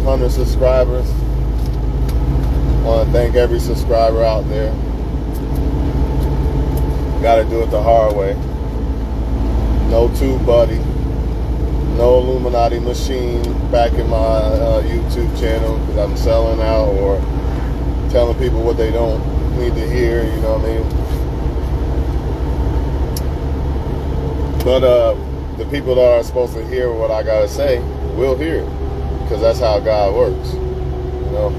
500 subscribers. I want to thank every subscriber out there. Got to do it the hard way. No tube buddy. No Illuminati machine back in my YouTube channel because I'm selling out or telling people what they don't need to hear, you know what I mean? But the people that are supposed to hear what I gotta say will hear it because that's how God works, you know?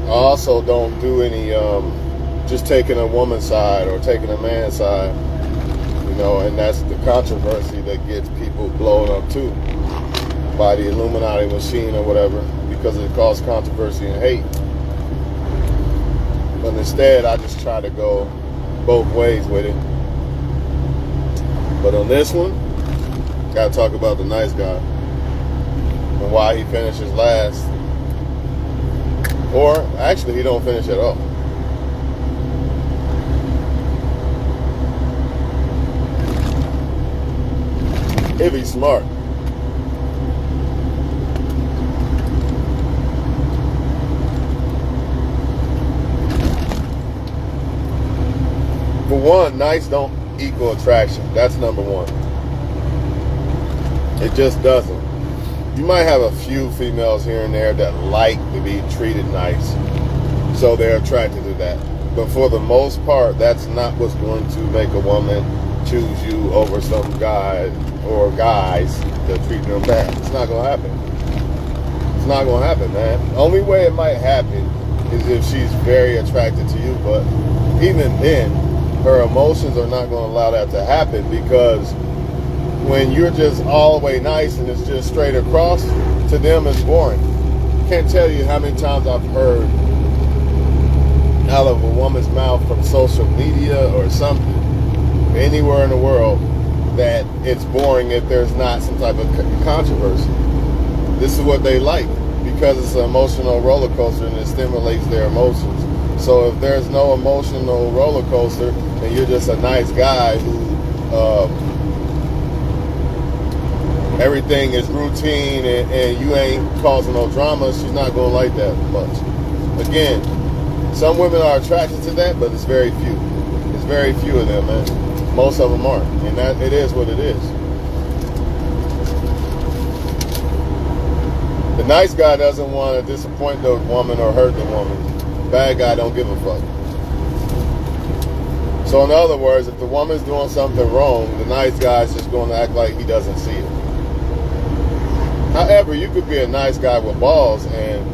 I also don't do any just taking a woman's side or taking a man's side, you know, and that's the controversy that gets people blown up too by the Illuminati machine or whatever, because it causes controversy and hate. But instead, I just try to go both ways with it. But on this one, gotta talk about the nice guy and why he finishes last. Or actually, he don't finish at all. If he's smart. For one, nice don't equal attraction. That's number one. It just doesn't. You might have a few females here and there that like to be treated nice, so they're attracted to that. But for the most part, that's not what's going to make a woman choose you over some guy or guys that treat them bad. It's not going to happen. It's not going to happen, man. The only way it might happen is if she's very attracted to you, but even then, her emotions are not going to allow that to happen, because when you're just all the way nice and it's just straight across, to them it's boring. Can't tell you how many times I've heard out of a woman's mouth from social media or something, anywhere in the world, that it's boring if there's not some type of controversy. This is what they like, because it's an emotional roller coaster and it stimulates their emotions. So if there's no emotional roller coaster and you're just a nice guy who everything is routine and you ain't causing no drama, she's not going to like that much. Again, some women are attracted to that, but it's very few. It's very few of them, man. Most of them aren't. And that it is what it is. The nice guy doesn't want to disappoint the woman or hurt the woman. The bad guy don't give a fuck. So in other words, if the woman's doing something wrong, the nice guy's just going to act like he doesn't see it. However, you could be a nice guy with balls and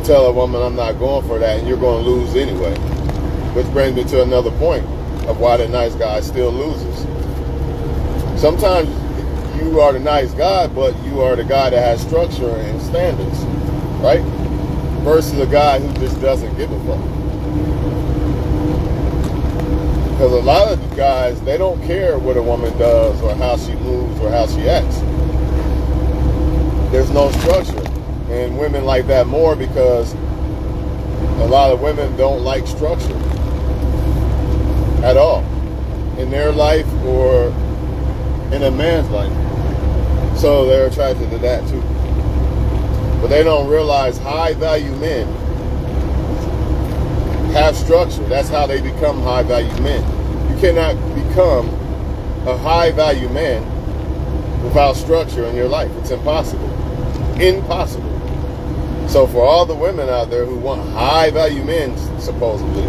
tell a woman, I'm not going for that, and you're going to lose anyway. Which brings me to another point of why the nice guy still loses. Sometimes you are the nice guy, but you are the guy that has structure and standards, right? Versus a guy who just doesn't give a fuck. Because a lot of the guys, they don't care what a woman does or how she moves or how she acts. There's no structure. And women like that more because a lot of women don't like structure at all in their life or in a man's life. So they're attracted to that too. But they don't realize high value men have structure. That's how they become high value men. You cannot become a high value man without structure in your life. It's impossible. Impossible. So for all the women out there who want high value men, supposedly,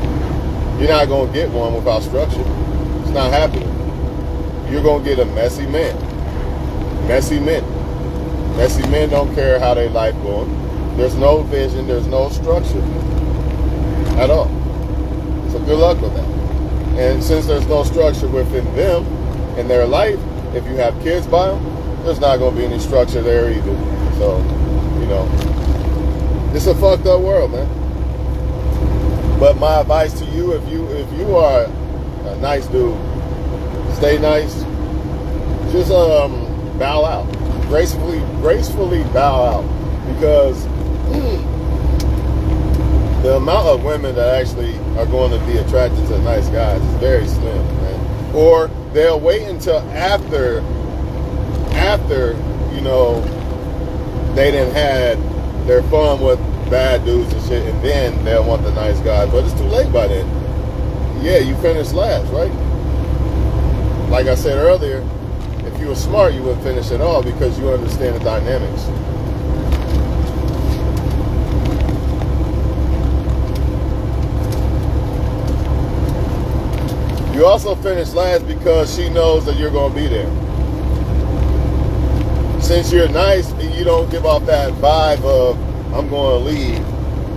you're not going to get one without structure. It's not happening. You're going to get a messy man. Messy men. Messy men don't care how their life going. There's no vision. There's no structure at all. So good luck with that. And since there's no structure within them and their life, if you have kids by them, there's not going to be any structure there either. So, you know, it's a fucked up world, man. But my advice to you, if you are a nice dude, stay nice. Just bow out, gracefully bow out, because the amount of women that actually are going to be attracted to nice guys is very slim, man. Or they'll wait until after after, you know, they done had their fun with bad dudes and shit, and then they'll want the nice guy. But it's too late by then. Yeah, you finished last, right? Like I said earlier, if you were smart, you wouldn't finish at all because you understand the dynamics. You also finish last because she knows that you're going to be there. Since you're nice, you don't give off that vibe of, I'm going to leave,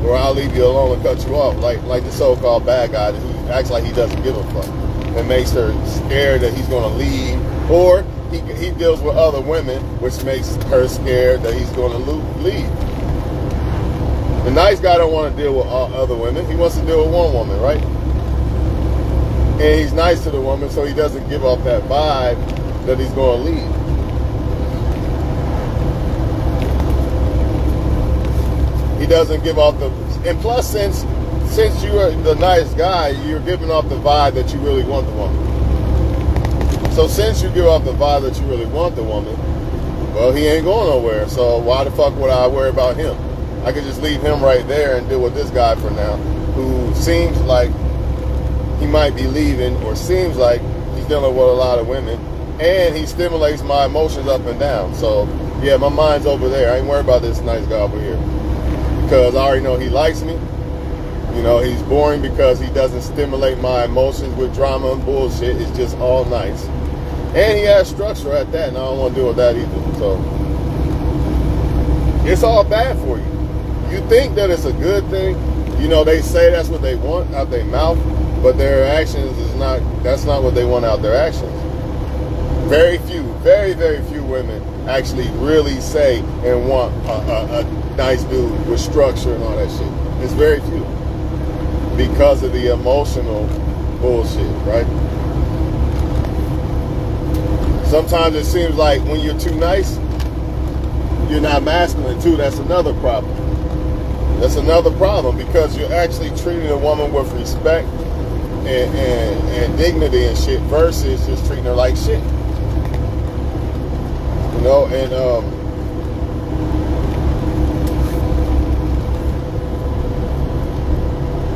or I'll leave you alone and cut you off, like the so-called bad guy who acts like he doesn't give a fuck. It makes her scared that he's going to leave, or he deals with other women, which makes her scared that he's going to leave. The nice guy don't want to deal with all other women. He wants to deal with one woman, right? And he's nice to the woman, so he doesn't give off that vibe that he's going to leave. He doesn't give off the, and plus since you are the nice guy, you're giving off the vibe that you really want the woman. So since you give off the vibe that you really want the woman, well, he ain't going nowhere. So why the fuck would I worry about him? I could just leave him right there and deal with this guy for now, who seems like he might be leaving, or seems like he's dealing with a lot of women, and he stimulates my emotions up and down. So yeah, my mind's over there. I ain't worried about this nice guy over here, because I already know he likes me. You know, he's boring because he doesn't stimulate my emotions with drama and bullshit. It's just all nice. And he has structure at that, and I don't want to deal with that either. So it's all bad for you. You think that it's a good thing. You know, they say that's what they want out their mouth, but their actions is not, that's not what they want out their actions. Very few, very, very few women actually really say and want a nice dude with structure and all that shit. It's very few. Because of the emotional bullshit, right? Sometimes it seems like when you're too nice, you're not masculine too. That's another problem. That's another problem, because you're actually treating a woman with respect and dignity and shit versus just treating her like shit. You know, and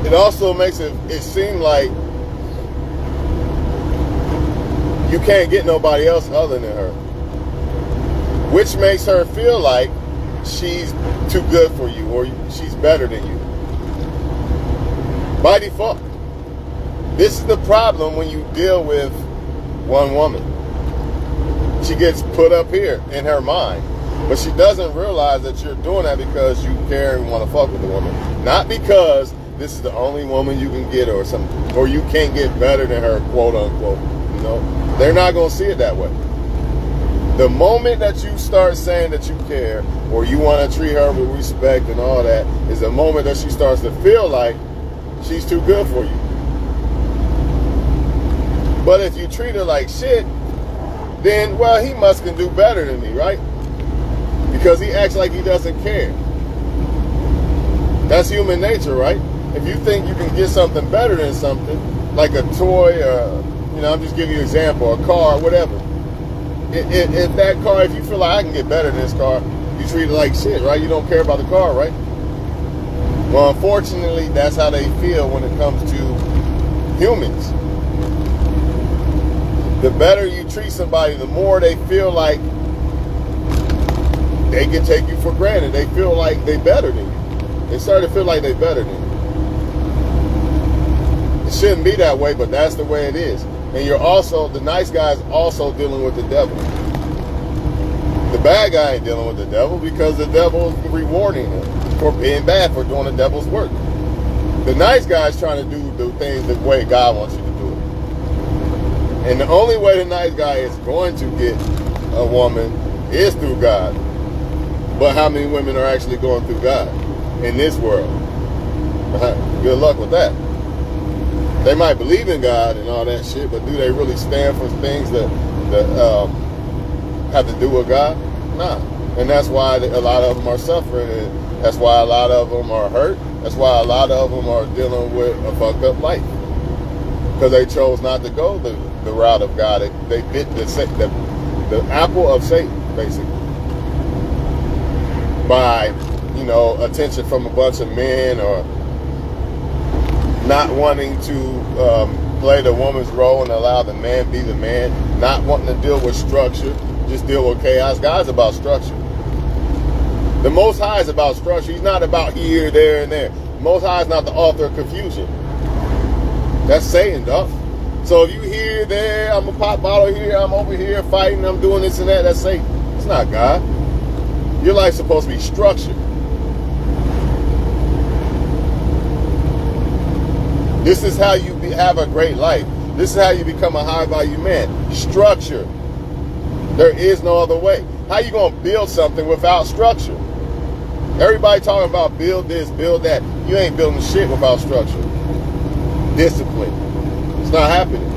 it also makes it seem like you can't get nobody else other than her, which makes her feel like she's too good for you, or she's better than you. By default. This is the problem when you deal with one woman. She gets put up here in her mind, but she doesn't realize that you're doing that because you care and want to fuck with the woman, not because this is the only woman you can get, or something, or you can't get better than her, quote unquote. You know, they're not gonna see it that way. The moment that you start saying that you care, or you want to treat her with respect and all that, is the moment that she starts to feel like she's too good for you. But if you treat her like shit, then, well, he must can do better than me, right? Because he acts like he doesn't care. That's human nature, right? If you think you can get something better than something, like a toy, or, you know, I'm just giving you an example, a car, whatever. If that car, if you feel like I can get better than this car, you treat it like shit, right? You don't care about the car, right? Well, unfortunately, that's how they feel when it comes to humans. The better you treat somebody, the more they feel like they can take you for granted. They feel like they're better than you. They start to feel like they're better than you. It shouldn't be that way, but that's the way it is. And you're also, the nice guy is also dealing with the devil. The bad guy ain't dealing with the devil because the devil is rewarding him for being bad, for doing the devil's work. The nice guy is trying to do the things the way God wants you to do it. And the only way the nice guy is going to get a woman is through God. But how many women are actually going through God in this world? Good luck with that. They might believe in God and all that shit, but do they really stand for things that have to do with God? Nah. And that's why a lot of them are suffering, and that's why a lot of them are hurt. That's why a lot of them are dealing with a fucked up life, because they chose not to go the route of God. They bit the the apple of Satan, basically, by, you know, attention from a bunch of men, or not wanting to play the woman's role and allow the man be the man, not wanting to deal with structure, just deal with chaos. God's about structure. The Most High is about structure. He's not about here, there, and there. The Most High is not the author of confusion. That's Satan, dog. So if you here, there, I'm a pop bottle here, I'm over here fighting, I'm doing this and that, that's Satan. It's not God. Your life's supposed to be structured. This is how you have a great life. This is how you become a high-value man. Structure. There is no other way. How you going to build something without structure? Everybody talking about build this, build that. You ain't building shit without structure. Discipline. It's not happening.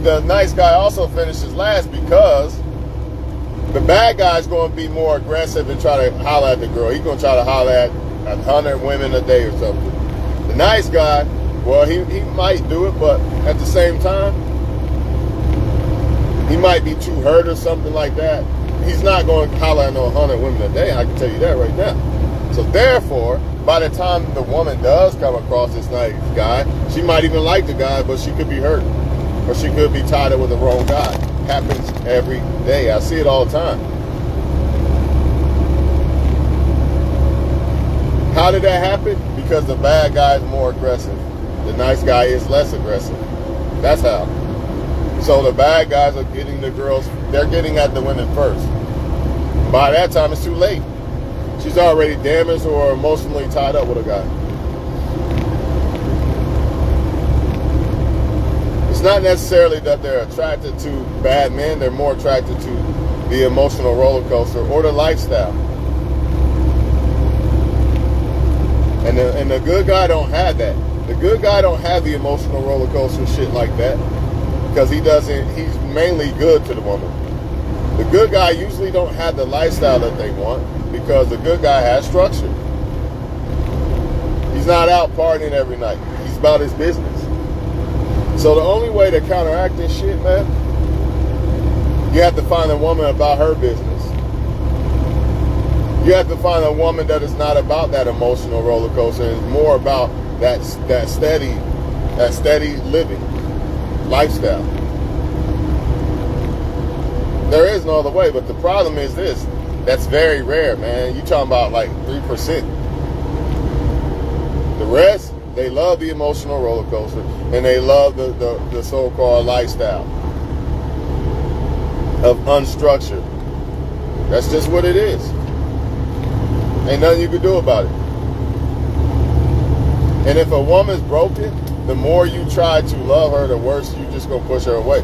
The nice guy also finishes last because the bad guy's going to be more aggressive and try to holler at the girl. He's going to try to holler at 100 women a day or something. The nice guy, well, he might do it, but at the same time, he might be too hurt or something like that. He's not going to holler at no 100 women a day. I can tell you that right now. So therefore, by the time the woman does come across this nice guy, she might even like the guy, but she could be hurt. Or she could be tied up with the wrong guy. Happens every day. I see it all the time. How did that happen? Because the bad guy is more aggressive. The nice guy is less aggressive. That's how. So the bad guys are getting the girls, they're getting at the women first. By that time, it's too late. She's already damaged or emotionally tied up with a guy. It's not necessarily that they're attracted to bad men. They're more attracted to the emotional roller coaster or the lifestyle. And the good guy don't have that. The good guy don't have the emotional roller coaster shit like that because he's mainly good to the woman. The good guy usually don't have the lifestyle that they want because the good guy has structure. He's not out partying every night. He's about his business. So the only way to counteract this shit, man, you have to find a woman about her business. You have to find a woman that is not about that emotional roller coaster and is more about that steady living lifestyle. There is no other way, but the problem is this. That's very rare, man. You talking about like 3%. The rest, they love the emotional roller coaster and they love the so-called lifestyle of unstructured. That's just what it is. Ain't nothing you can do about it. And if a woman's broken, the more you try to love her, the worse you just gonna push her away.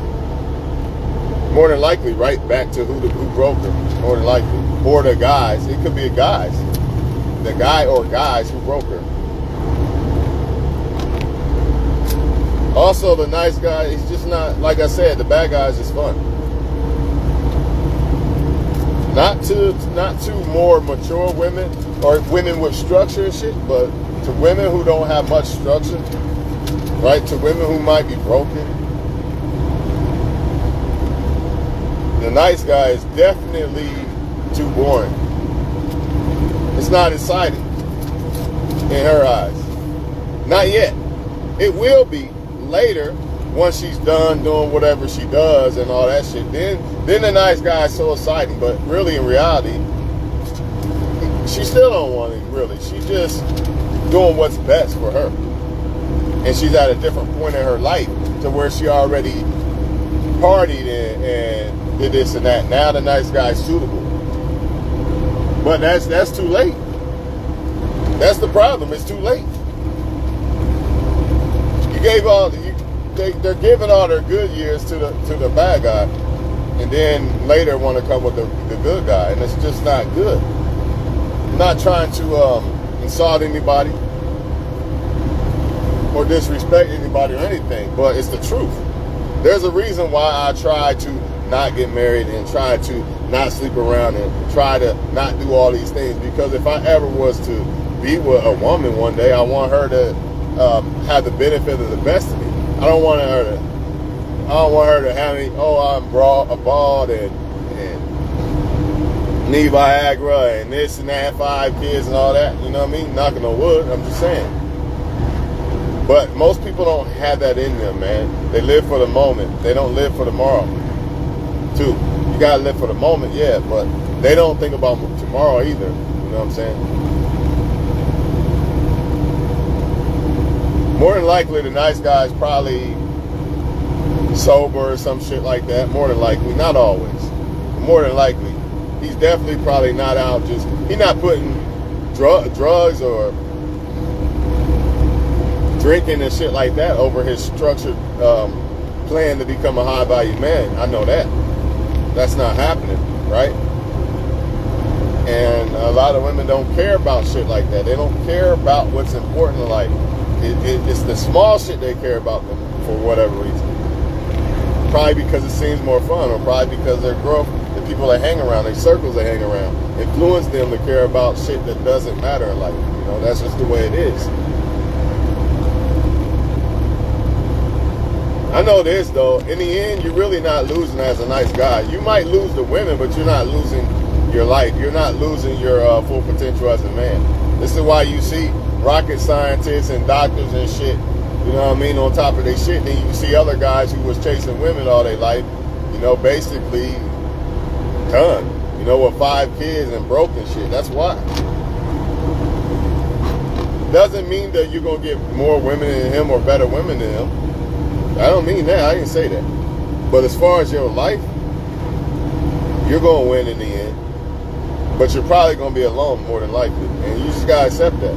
More than likely, right back to who broke her. More than likely, or the guys. It could be guys, the guy or guys who broke her. Also, the nice guy, he's just not, like I said, the bad guy is just fun. Not to more mature women or women with structure and shit, but to women who don't have much structure, right? To women who might be broken. The nice guy is definitely too boring. It's not exciting in her eyes. Not yet. It will be later once she's done doing whatever she does and all that shit. Then the nice guy is so exciting. But really, in reality, she still don't want it, really. She's just doing what's best for her. And she's at a different point in her life to where she already partied and did this and that. Now the nice guy's suitable. But that's too late. That's the problem. It's too late. They're giving all their good years to the bad guy, and then later want to come with the good guy, and it's just not good. I'm not trying to insult anybody or disrespect anybody or anything, but it's the truth. There's a reason why I try to not get married and try to not sleep around and try to not do all these things, because if I ever was to be with a woman one day, I want her to have the benefit of the best of me. I don't want her to have me, oh, I'm bald and need Viagra and this and that, 5 kids and all that. You know what I mean? Knocking on wood, I'm just saying. But most people don't have that in them, man. They live for the moment. They don't live for tomorrow, too. You gotta live for the moment, yeah, but they don't think about tomorrow either. You know what I'm saying? More than likely, the nice guy's probably sober or some shit like that. More than likely, not always. But more than likely, he's definitely probably not out just. He's not putting drugs or drinking and shit like that over his structured plan to become a high-value man. I know that. That's not happening, right? And a lot of women don't care about shit like that. They don't care about what's important in life. It's the small shit they care about them for whatever reason. Probably because it seems more fun, or probably because their growth, the people they hang around, their circles they hang around, influence them to care about shit that doesn't matter in life. You know, that's just the way it is. I know this, though. In the end, you're really not losing as a nice guy. You might lose the women, but you're not losing your life. You're not losing your full potential as a man. This is why you see rocket scientists and doctors and shit, you know what I mean, on top of their shit. Then you see other guys who was chasing women all their life, you know, basically done, you know, with 5 kids and broken shit. That's why. Doesn't mean that you're going to get more women than him or better women than him. I don't mean that. I didn't say that. But as far as your life, you're going to win in the end. But you're probably going to be alone more than likely. And you just got to accept that.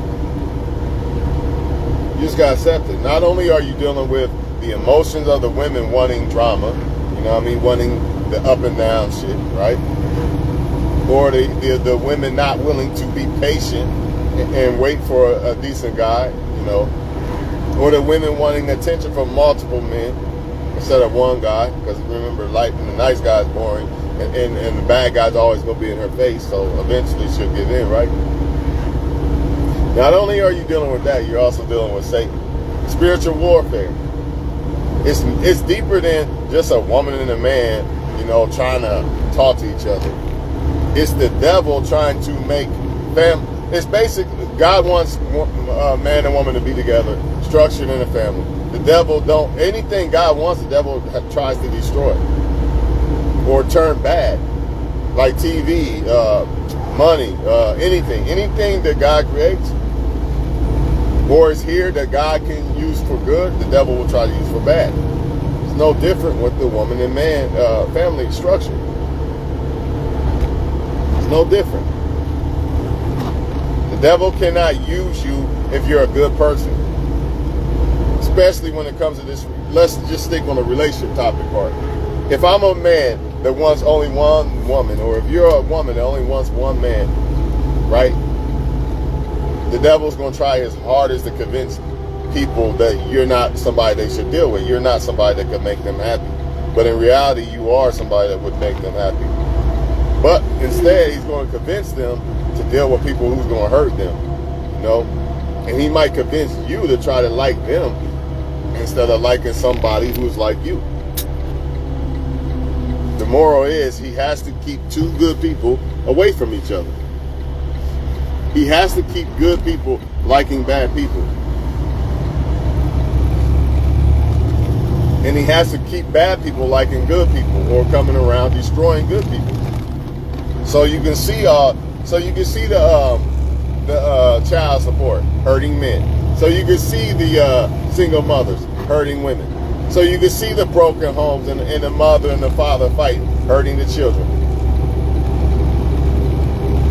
You just got to accept it. Not only are you dealing with the emotions of the women wanting drama, you know what I mean, wanting the up and down shit, right? Or the women not willing to be patient and wait for a decent guy, you know. Or the women wanting attention from multiple men instead of one guy. Because remember, the nice guy's boring. And the bad guy's always going to be in her face. So eventually she'll give in, right? Not only are you dealing with that, you're also dealing with Satan. Spiritual warfare. It's deeper than just a woman and a man, you know, trying to talk to each other. It's the devil trying to make family. It's basically, God wants man and woman to be together, structured in a family. The devil anything God wants, the devil tries to destroy or turn bad, like TV, money, anything that God creates or is here that God can use for good, the devil will try to use for bad. It's no different with the woman and man family structure. It's no different. The devil cannot use you if you're a good person. Especially when it comes to this, let's just stick on the relationship topic part. If I'm a man that wants only one woman, or if you're a woman that only wants one man, right? The devil's going to try his hardest to convince people that you're not somebody they should deal with. You're not somebody that could make them happy. But in reality, you are somebody that would make them happy. But instead, he's going to convince them to deal with people who's going to hurt them, you know? And he might convince you to try to like them instead of liking somebody who's like you. The moral is he has to keep 2 good people away from each other. He has to keep good people liking bad people. And he has to keep bad people liking good people or coming around destroying good people. So you can see the child support hurting men. So you can see the single mothers hurting women. So you can see the broken homes and the mother and the father fighting, hurting the children.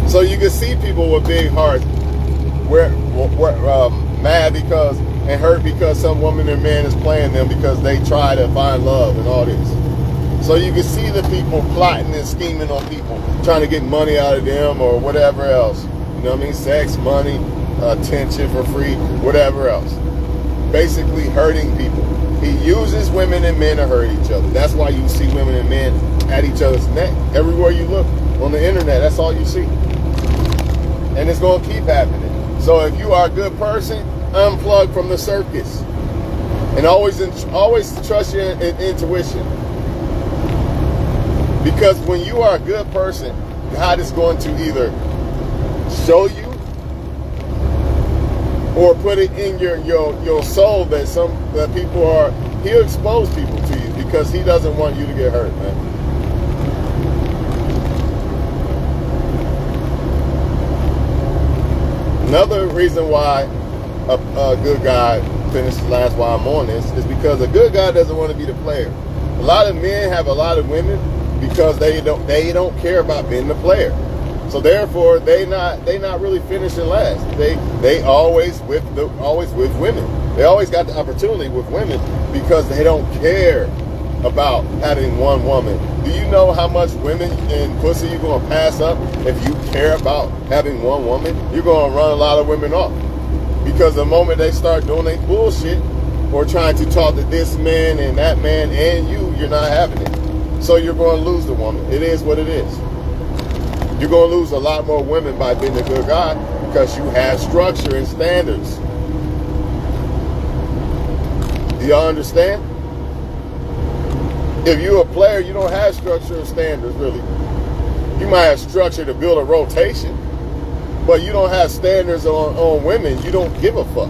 So you can see people with big hearts mad because and hurt because some woman or man is playing them because they try to find love and all this. So you can see the people plotting and scheming on people, trying to get money out of them or whatever else. You know what I mean? Sex, money, attention for free, whatever else. Basically hurting people. He uses women and men to hurt each other. That's why you see women and men at each other's neck. Everywhere you look on the internet, that's all you see. And it's going to keep happening. So if you are a good person, unplug from the circus. And always trust your intuition. Because when you are a good person, God is going to either show you or put it in your soul that people are, he'll expose people to you because he doesn't want you to get hurt, man. Another reason why a good guy, finish the last while I'm on this, is because a good guy doesn't want to be the player. A lot of men have a lot of women because they don't care about being the player. So therefore, they not really finishing last. They always with women. They always got the opportunity with women because they don't care about having one woman. Do you know how much women and pussy you're gonna pass up if you care about having one woman? You're gonna run a lot of women off because the moment they start doing their bullshit or trying to talk to this man and that man and you're not having it. So you're going to lose the woman. It is what it is. You're going to lose a lot more women by being a good guy because you have structure and standards. Do y'all understand? If you're a player, you don't have structure and standards, really. You might have structure to build a rotation, but you don't have standards on women. You don't give a fuck.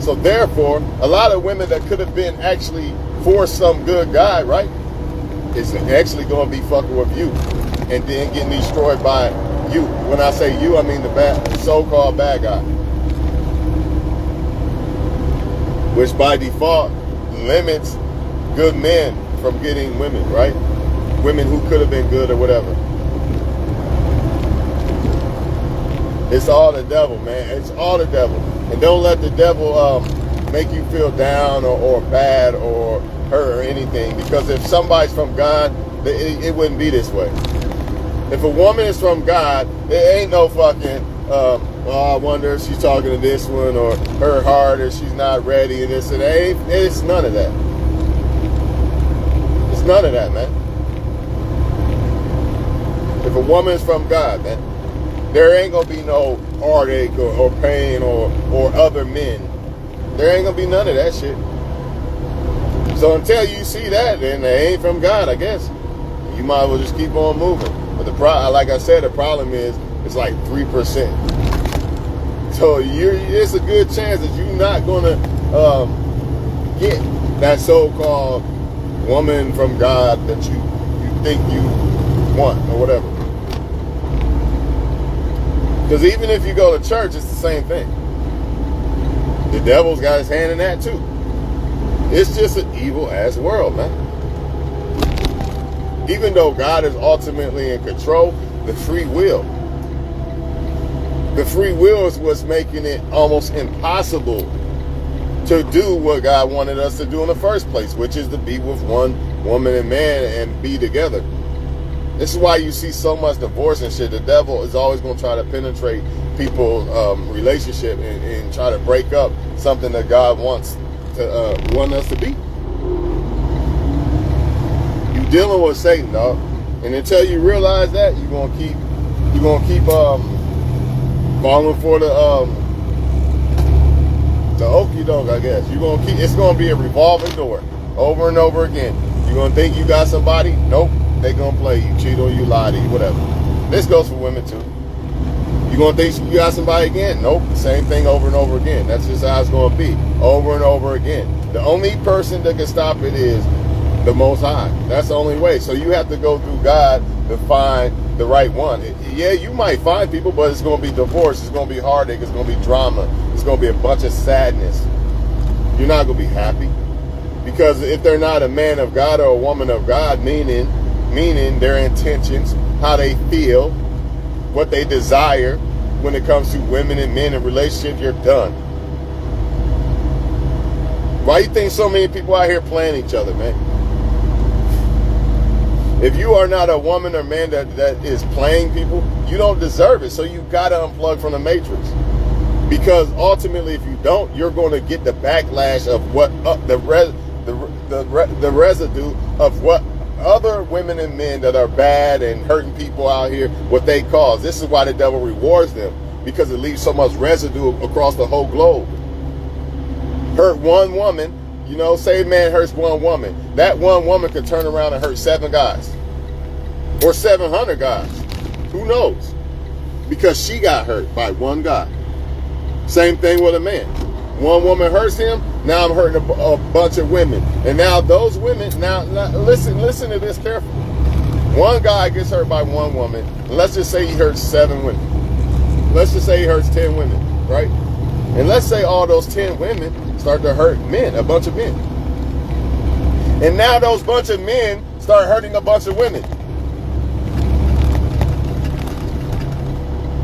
So therefore, a lot of women that could have been actually for some good guy, right, is actually going to be fucking with you and then getting destroyed by you. When I say you, I mean the so-called bad guy. Which by default limits good men from getting women, right? Women who could have been good or whatever. It's all the devil, man. It's all the devil. And don't let the devil make you feel down or bad or hurt or anything. Because if somebody's from God, it wouldn't be this way. If a woman is from God, there ain't no fucking, I wonder if she's talking to this one or her heart or she's not ready and this and that. It's none of that. It's none of that, man. If a woman is from God, man, there ain't gonna be no heartache or pain or other men. There ain't gonna be none of that shit. So until you see that, then they ain't from God, I guess. You might as well just keep on moving. But like I said, the problem is it's like 3%. So it's a good chance that you're not gonna get that so-called woman from God that you think you want or whatever. Because even if you go to church, it's the same thing. The devil's got his hand in that too. It's just an evil-ass world, man. Even though God is ultimately in control, the free will is what's making it almost impossible to do what God wanted us to do in the first place, which is to be with one woman and man and be together. This is why you see so much divorce and shit. The devil is always going to try to penetrate people's relationship and try to break up something that God wants us to be. You dealing with Satan, dog, and until you realize that, you're gonna keep falling for the okie doke, I guess. It's gonna be a revolving door over and over again. You're gonna think you got somebody, nope. They gonna play you, cheat on you, lie to you, whatever. This goes for women too. You gonna think you got somebody again? Nope. Same thing over and over again. That's just how it's gonna be, over and over again. The only person that can stop it is the Most High. That's the only way. So you have to go through God to find the right one. Yeah, you might find people, but it's gonna be divorce. It's gonna be heartache. It's gonna be drama. It's gonna be a bunch of sadness. You're not gonna be happy because if they're not a man of God or a woman of God, meaning their intentions, how they feel, what they desire when it comes to women and men in relationships, you're done. Why you think so many people out here playing each other, man? If you are not a woman or man that is playing people, you don't deserve it. So you gotta unplug from the matrix. Because ultimately, if you don't, you're going to get the backlash of what the residue of what other women and men that are bad and hurting people out here, what they cause. This is why the devil rewards them, because it leaves so much residue across the whole globe. Hurt one woman, You know, say a man hurts one woman. That one woman could turn around and hurt 7 guys. Or 700 guys. Who knows? Because she got hurt by one guy. Same thing with a man. One woman hurts him, now I'm hurting a bunch of women. And now those women, now listen to this carefully. One guy gets hurt by one woman, and let's just say he hurts 7 women. Let's just say he hurts 10 women, right? And let's say all those 10 women start to hurt men, a bunch of men. And now those bunch of men start hurting a bunch of women.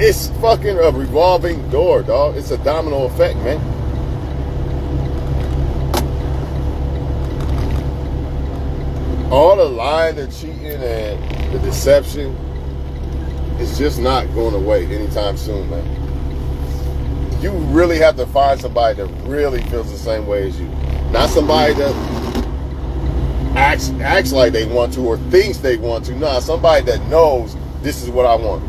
It's fucking a revolving door, dog. It's a domino effect, man. All the lying, the cheating, and the deception is just not going away anytime soon, man. You really have to find somebody that really feels the same way as you. Not somebody that acts like they want to or thinks they want to. Nah, somebody that knows this is what I want.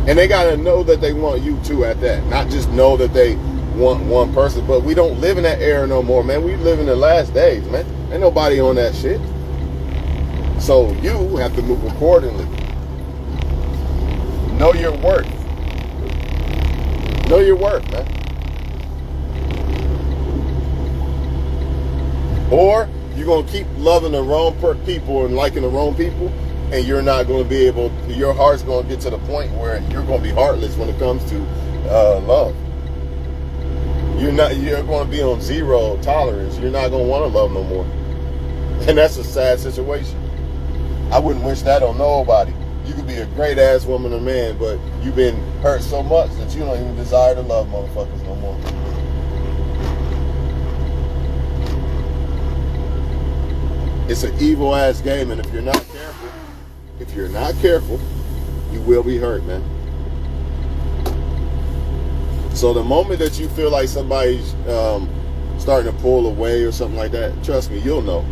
And they got to know that they want you too at that. Not just know that they want one person. But we don't live in that era no more, man. We live in the last days, man. Ain't nobody on that shit. So you have to move accordingly. Know your worth. Know your worth, man. Or you're going to keep loving the wrong people and liking the wrong people, and you're not going to be able, your heart's going to get to the point where you're going to be heartless when it comes to love. You're going to be on zero tolerance. You're not going to want to love no more. And that's a sad situation. I wouldn't wish that on nobody. You could be a great ass woman or man, but you've been hurt so much that you don't even desire to love motherfuckers no more. It's an evil ass game, and if you're not careful, you will be hurt, man. So the moment that you feel like somebody's starting to pull away or something like that, trust me, you'll know.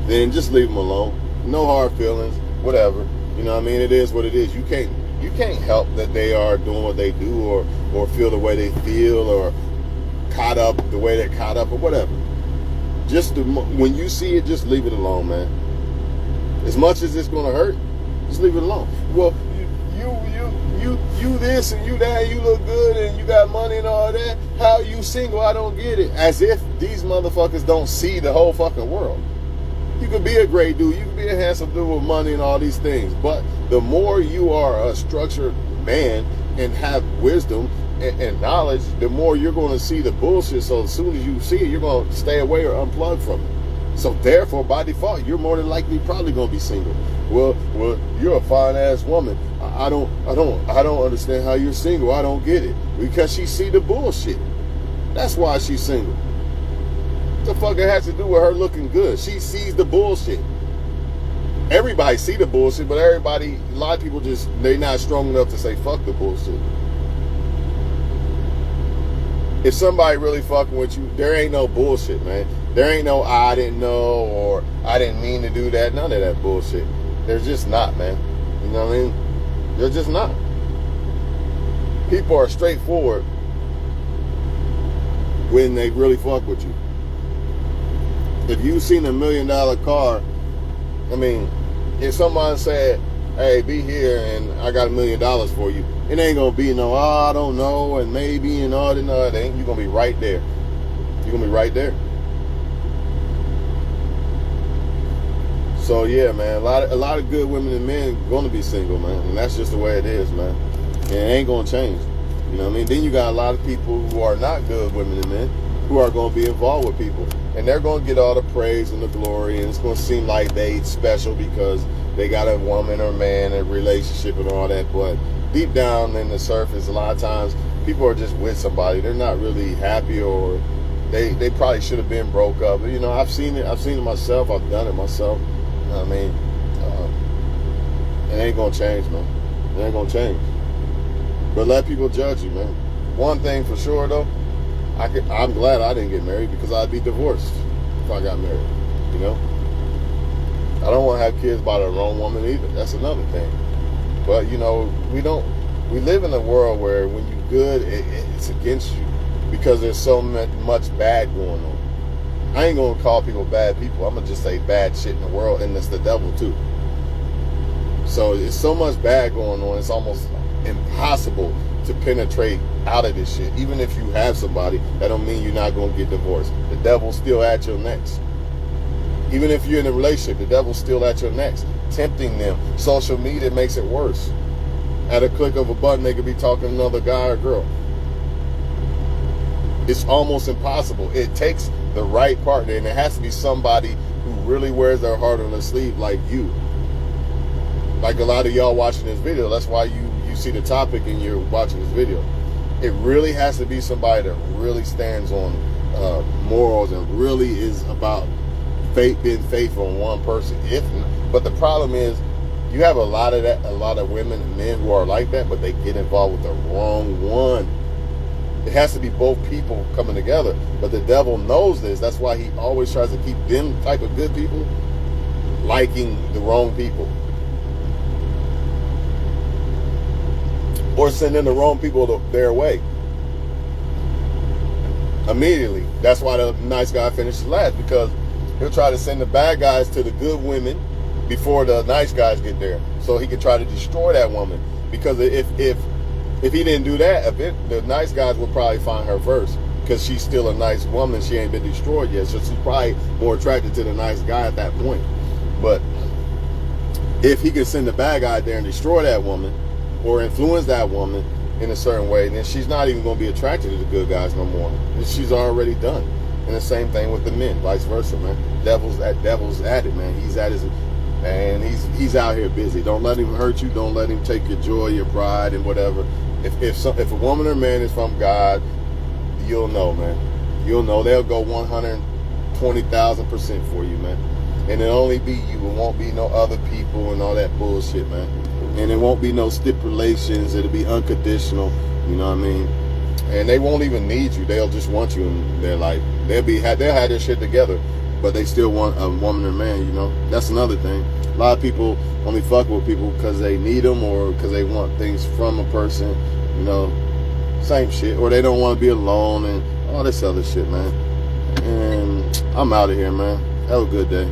Then just leave them alone. No hard feelings, whatever. You know what I mean? It is what it is. You can't help that they are doing what they do or feel the way they feel or caught up the way they're caught up or whatever. When you see it, just leave it alone, man. As much as it's going to hurt, just leave it alone. Well, you this and you that, you look good and you got money and all that. How you single? I don't get it. As if these motherfuckers don't see the whole fucking world. You could be a great dude. You could be a handsome dude with money and all these things. But the more you are a structured man and have wisdom and knowledge, the more you're going to see the bullshit. So as soon as you see it, you're going to stay away or unplug from it. So therefore, by default, you're more than likely probably going to be single. Well, you're a fine ass woman. I don't understand how you're single. I don't get it. Because she see the bullshit. That's why she's single. What the fuck it has to do with her looking good? She sees the bullshit. Everybody see the bullshit, but a lot of people they're not strong enough to say fuck the bullshit. If somebody really fucking with you, there ain't no bullshit, man. There ain't no I didn't know or I didn't mean to do that. None of that bullshit. There's just not, man. You know what I mean? They're just not. People are straightforward when they really fuck with you. If you've seen $1 million car, I mean, if someone said, hey, be here and I got $1 million for you, it ain't gonna be no, I don't know, and maybe and all that. No, it ain't. You're gonna be right there. You're gonna be right there. So yeah, man, a lot of good women and men gonna be single, man, and that's just the way it is, man. And it ain't gonna change. You know what I mean? Then you got a lot of people who are not good women and men who are gonna be involved with people, and they're gonna get all the praise and the glory, and it's gonna seem like they special because they got a woman or man, a relationship and all that. But deep down in the surface, a lot of times people are just with somebody. They're not really happy, or they probably should have been broke up. You know, I've seen it myself. I've done it myself. You know what I mean? It ain't gonna change, man. It ain't gonna change. But let people judge you, man. One thing for sure, though, I'm glad I didn't get married because I'd be divorced if I got married. You know? I don't want to have kids by the wrong woman either. That's another thing. But, you know, we live in a world where when you're good, it's against you because there's so much bad going on. I ain't gonna call people bad people. I'm gonna just say bad shit in the world, and it's the devil too. So it's so much bad going on. It's almost impossible to penetrate out of this shit. Even if you have somebody, that don't mean you're not gonna get divorced. The devil's still at your necks. Even if you're in a relationship, the devil's still at your necks, tempting them. Social media makes it worse. At a click of a button, they could be talking to another guy or girl. It's almost impossible. It takes the right partner, and it has to be somebody who really wears their heart on their sleeve, like you. Like a lot of y'all watching this video. That's why you see the topic and you're watching this video. It really has to be somebody that really stands on morals and really is about being faithful in one person. But the problem is, you have a lot of women and men who are like that, but they get involved with the wrong one. It has to be both people coming together. But the devil knows this. That's why he always tries to keep them type of good people liking the wrong people, or sending the wrong people their way immediately. That's why the nice guy finishes last, because he'll try to send the bad guys to the good women before the nice guys get there, so he can try to destroy that woman. Because if he didn't do that, the nice guys would probably find her first, because she's still a nice woman. She ain't been destroyed yet, so she's probably more attracted to the nice guy at that point. But if he can send the bad guy there and destroy that woman, or influence that woman in a certain way, then she's not even going to be attracted to the good guys no more. She's already done. And the same thing with the men, vice versa, man. Devil's at it, man. He's at his, man. He's out here busy. Don't let him hurt you. Don't let him take your joy, your pride, and whatever. If a woman or man is from God, you'll know, man. You'll know. They'll go 120,000% for you, man. And it'll only be you. It won't be no other people and all that bullshit, man. And it won't be no stipulations. It'll be unconditional. You know what I mean? And they won't even need you. They'll just want you in their life. They'll have their shit together, but they still want a woman or man. You know, that's another thing. A lot of people only fuck with people because they need them, or because they want things from a person. You know, same shit. Or they don't want to be alone and all this other shit, man. And I'm out of here, man. Have a good day.